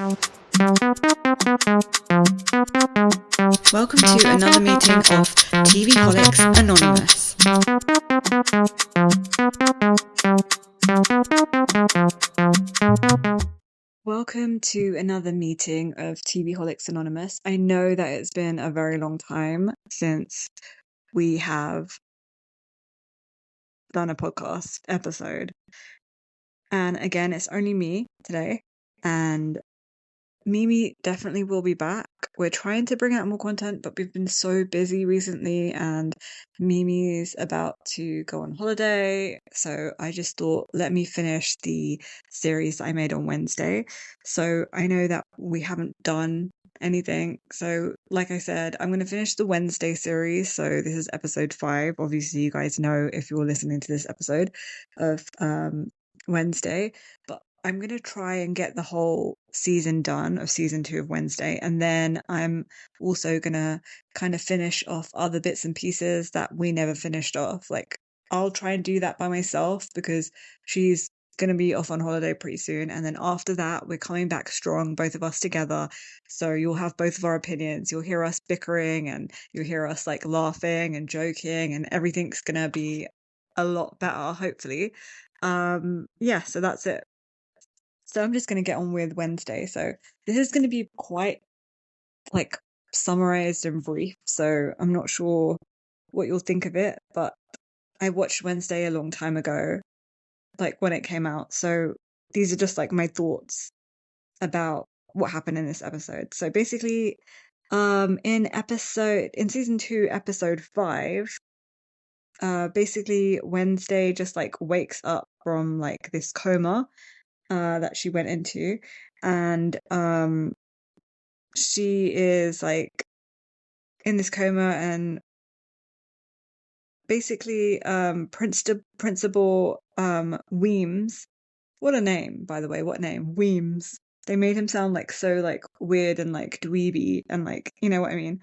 Welcome to another meeting of TV Holics Anonymous. Welcome to another meeting of TV Holics Anonymous. I know that it's been a very long time since we have done a podcast episode. And again, it's only me today. And Mimi definitely will be back. We're trying to bring out more content, but we've been so busy recently, and Mimi's about to go on holiday. So I just thought, let me finish the series that I made on Wednesday. So I know that we haven't done anything. So like I said, I'm going to finish the Wednesday series. So this is episode 5. Obviously, you guys know if you're listening to this episode of Wednesday, but I'm going to try and get the whole season done of season 2 of Wednesday. And then I'm also going to kind of finish off other bits and pieces that we never finished off. Like, I'll try and do that by myself because she's going to be off on holiday pretty soon. And then after that, we're coming back strong, both of us together. So you'll have both of our opinions. You'll hear us bickering and you'll hear us like laughing and joking, and everything's going to be a lot better, hopefully. Yeah, so that's it. So I'm just going to get on with Wednesday. So this is going to be quite like summarized and brief. So I'm not sure what you'll think of it, but I watched Wednesday a long time ago, like when it came out. So these are just like my thoughts about what happened in this episode. So basically, in season 2, episode 5, basically Wednesday just like wakes up from like this coma that she went into, and she is like in this coma, and basically Principal Weems, what a name, by the way, what name, Weems. They made him sound like so like weird and like dweeby and like, you know what I mean.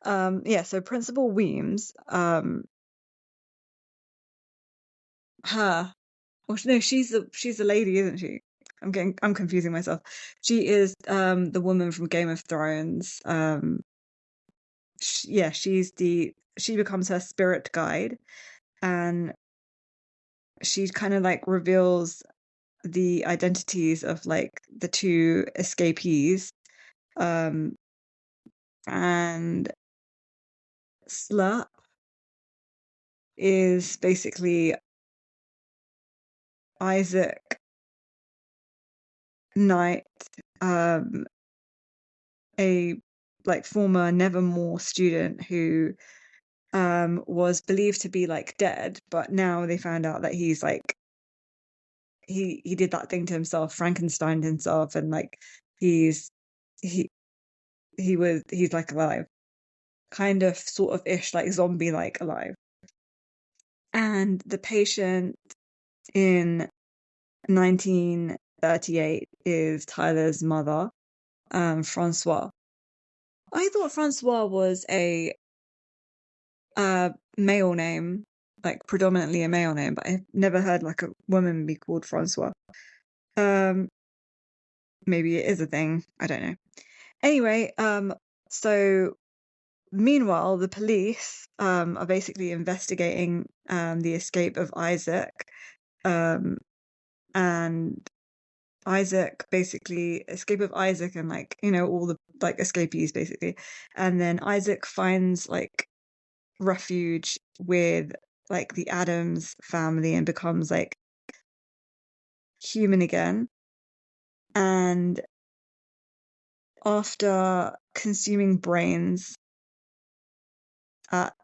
Yeah, so Principal Weems, her, well, no, she's a lady, isn't she? I'm confusing myself. She is the woman from Game of Thrones. She becomes her spirit guide, and she kind of like reveals the identities of like the 2 escapees. And Slurp is basically Isaac Knight, a like former Nevermore student who was believed to be like dead, but now they found out that he's like he did that thing to himself, Frankenstein himself, and like he's he he's like alive, kind of sort of ish, like zombie like alive. And the patient in 1938 is Tyler's mother, Francois. I thought Francois was a male name, like predominantly a male name, but I've never heard like a woman be called Francois. Maybe it is a thing, I don't know. Anyway, so meanwhile, the police are basically investigating the escape of Isaac, and escape of Isaac and like, you know, all the like escapees basically. And then Isaac finds like refuge with like the Addams family and becomes like human again. And after consuming brains at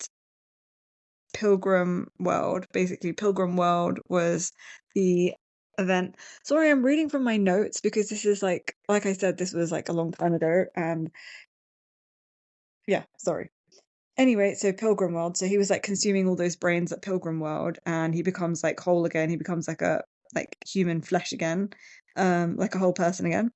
Pilgrim World, basically Pilgrim World was the event. Sorry, I'm reading from my notes because this is like I said, this was like a long time ago, and yeah, sorry. Anyway, so Pilgrim World, so he was like consuming all those brains at Pilgrim World, and he becomes like whole again. He becomes like a like human flesh again, like a whole person again.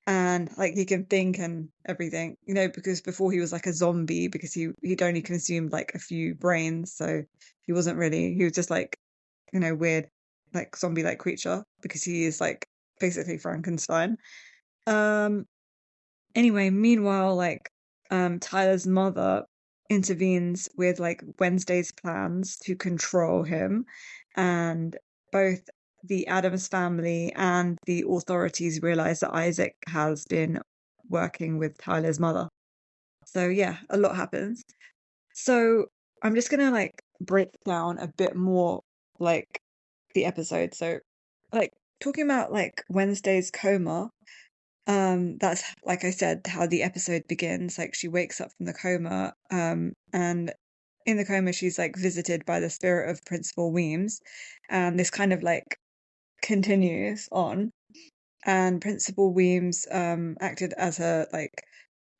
And like he can think and everything, you know, because before he was like a zombie because he'd only consumed like a few brains, so he was just like, you know, weird like zombie like creature because he is like basically Frankenstein. Anyway, meanwhile, like Tyler's mother intervenes with like Wednesday's plans to control him, and both the Addams family and the authorities realize that Isaac has been working with Tyler's mother. So yeah, a lot happens. So I'm just gonna like break down a bit more like the episode. So like talking about like Wednesday's coma, that's like I said, how the episode begins. Like she wakes up from the coma, and in the coma she's like visited by the spirit of Principal Weems, and this kind of like continues on. And Principal Weems acted as her like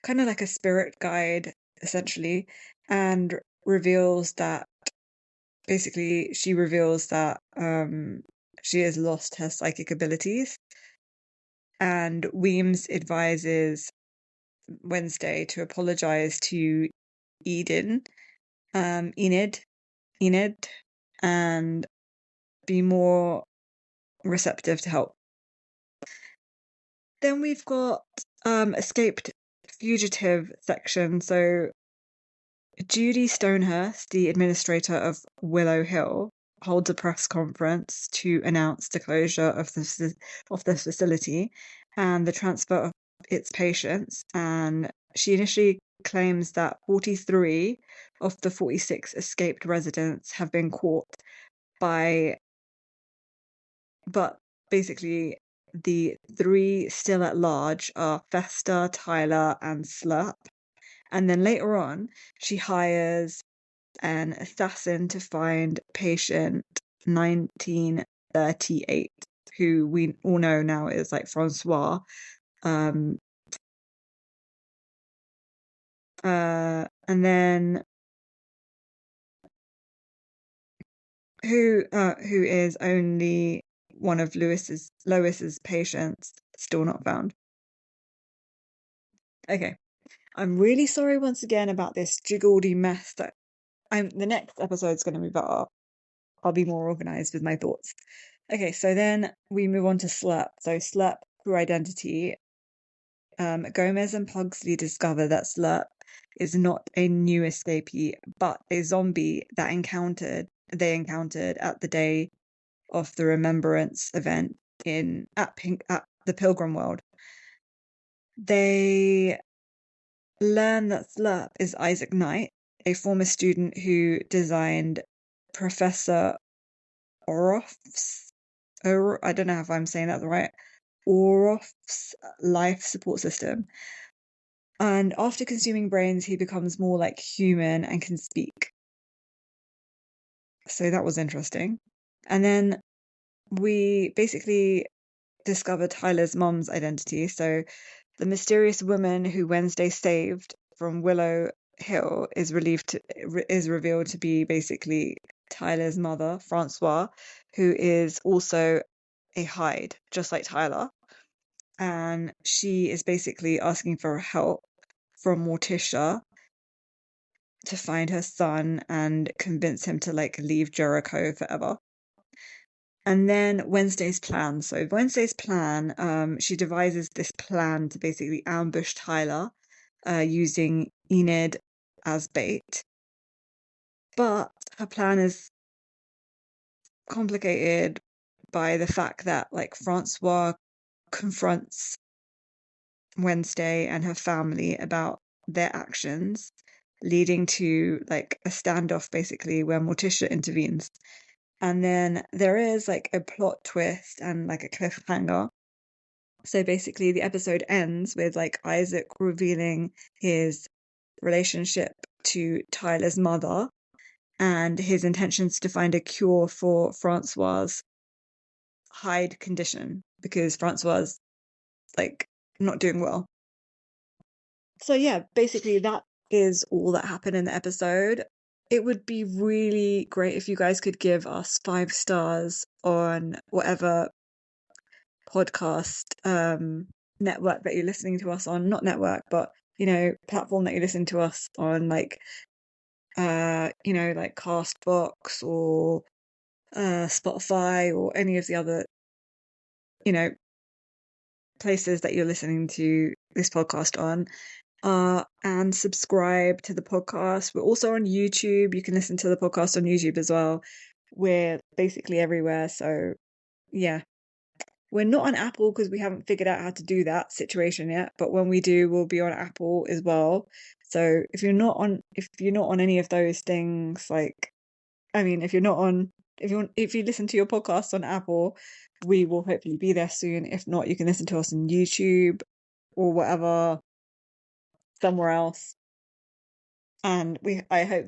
kind of like a spirit guide essentially, and reveals that basically she reveals that she has lost her psychic abilities, and Weems advises Wednesday to apologize to Eden, Enid, Enid, and be more receptive to help. Then we've got escaped fugitive section. So Judy Stonehurst, the administrator of Willow Hill, holds a press conference to announce the closure of the facility and the transfer of its patients. And she initially claims that 43 of the 46 escaped residents have been caught by, but basically the three still at large are Festa, Tyler, and Slurp. And then later on, she hires an assassin to find patient 1938, who we all know now is like Francois. And then who is only one of Lois's patients, still not found. Okay. I'm really sorry once again about this jiggledy mess that the next episode's going to be better. I'll be more organized with my thoughts. Okay, so then we move on to Slurp. So Slurp, through identity, Gomez and Pugsley discover that Slurp is not a new escapee, but a zombie that they encountered at the day of the Remembrance event at the Pilgrim World. They learn that Slurp is Isaac Knight, a former student who designed Professor Orloff's, I don't know if I'm saying that right, Orloff's life support system. And after consuming brains, he becomes more like human and can speak. So that was interesting. And then we basically discover Tyler's mom's identity. So the mysterious woman who Wednesday saved from Willow Hill is revealed to be basically Tyler's mother, Francois, who is also a Hyde, just like Tyler. And she is basically asking for help from Morticia to find her son and convince him to like leave Jericho forever. And then Wednesday's plan. So Wednesday's plan, she devises this plan to basically ambush Tyler, using Enid as bait. But her plan is complicated by the fact that like Francois confronts Wednesday and her family about their actions, leading to like a standoff basically where Morticia intervenes. And then there is like a plot twist and like a cliffhanger. So basically the episode ends with like Isaac revealing his relationship to Tyler's mother and his intentions to find a cure for Francois's Hyde condition, because Francois is like not doing well. So yeah, basically that is all that happened in the episode. It would be really great if you guys could give us 5 stars on whatever podcast network that you're listening to us on. Not network, but platform that you listen to us on, like like Castbox or Spotify or any of the other, places that you're listening to this podcast on. And subscribe to the podcast. We're also on YouTube. You can listen to the podcast on YouTube as well. We're basically everywhere. So yeah, we're not on Apple because we haven't figured out how to do that situation yet. But when we do, we'll be on Apple as well. So if you're not on any of those things, like, I mean, if you listen to your podcast on Apple, we will hopefully be there soon. If not, you can listen to us on YouTube or whatever, somewhere else. And I hope